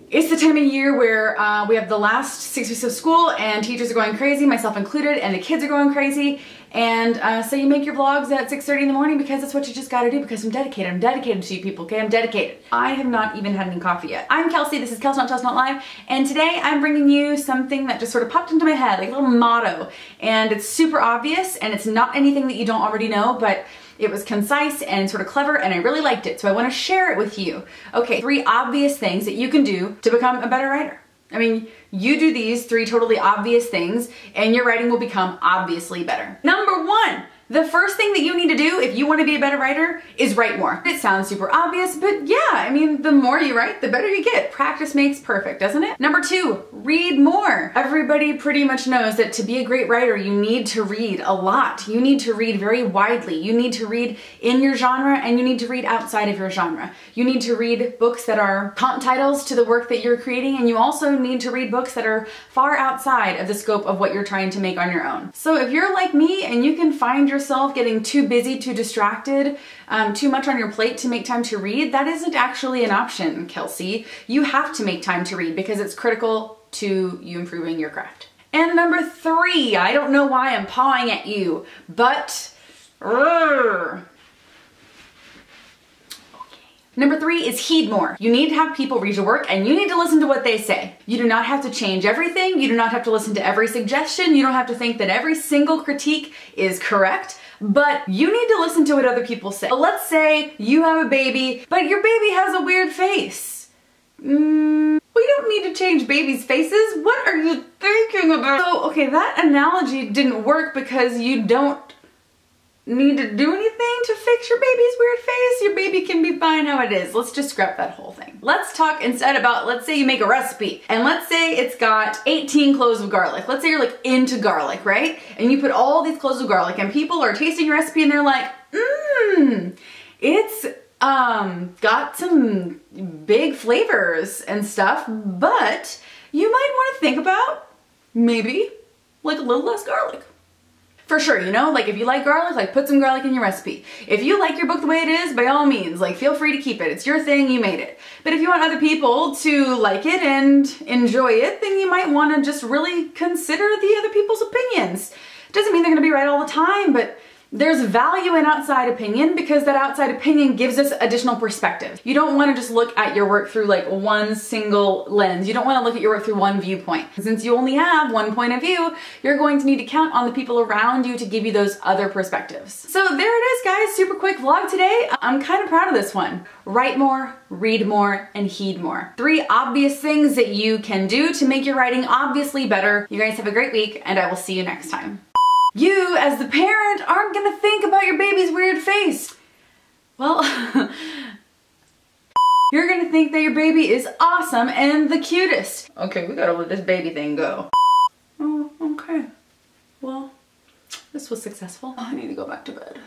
It's the time of year where we have the last 6 weeks of school and teachers are going crazy, myself included, and the kids are going crazy. And so you make your vlogs at 6:30 in the morning because that's what you just gotta do, because I'm dedicated. I'm dedicated to you people, okay? I'm dedicated. I have not even had any coffee yet. I'm Kelsey, this is Kels Not Tels Not Live, and today I'm bringing you something that just sort of popped into my head, like a little motto. And it's super obvious, and it's not anything that you don't already know, but it was concise and sort of clever, and I really liked it, so I want to share it with you. Okay, 3 obvious things that you can do to become a better writer. I mean, you do these 3 totally obvious things, and your writing will become obviously better. Number 1, the first thing that you need to do if you want to be a better writer is write more. It sounds super obvious, but yeah, I mean, the more you write, the better you get. Practice makes perfect, doesn't it? Number 2, read more. Everybody pretty much knows that to be a great writer, you need to read a lot. You need to read very widely. You need to read in your genre, and you need to read outside of your genre. You need to read books that are comp titles to the work that you're creating, and you also need to read books that are far outside of the scope of what you're trying to make on your own. So if you're like me and you can find yourself getting too busy, too distracted, too much on your plate to make time to read, that isn't actually an option, Kelsey. You have to make time to read because it's critical to you improving your craft. And number 3, I don't know why I'm pawing at you, but Number 3 is heed more. You need to have people read your work, and you need to listen to what they say. You do not have to change everything. You do not have to listen to every suggestion. You don't have to think that every single critique is correct, but you need to listen to what other people say. Let's say you have a baby, but your baby has a weird face. We don't need to change babies' faces. What are you thinking about? So, okay, that analogy didn't work because you don't need to do anything to fix your baby's weird face. Your baby can be fine how it is. Let's just scrap that whole thing. Let's talk instead about, let's say you make a recipe, and let's say it's got 18 cloves of garlic. Let's say you're like into garlic, right? And you put all these cloves of garlic, and people are tasting your recipe and they're like, it's got some big flavors and stuff, but you might want to think about maybe like a little less garlic. For sure, you know, like if you like garlic, like put some garlic in your recipe. If you like your book the way it is, by all means, like feel free to keep it. It's your thing, you made it. But if you want other people to like it and enjoy it, then you might want to just really consider the other people's opinions. It doesn't mean they're going to be right all the time, but there's value in outside opinion because that outside opinion gives us additional perspective. You don't want to just look at your work through like one single lens. You don't want to look at your work through one viewpoint. Since you only have one point of view, you're going to need to count on the people around you to give you those other perspectives. So there it is, guys. Super quick vlog today. I'm kind of proud of this one. Write more, read more, and heed more. 3 obvious things that you can do to make your writing obviously better. You guys have a great week, and I will see you next time. You, as the parent, aren't gonna think about your baby's weird face. Well, you're gonna think that your baby is awesome and the cutest. Okay, we gotta let this baby thing go. Oh, okay. Well, this was successful. I need to go back to bed.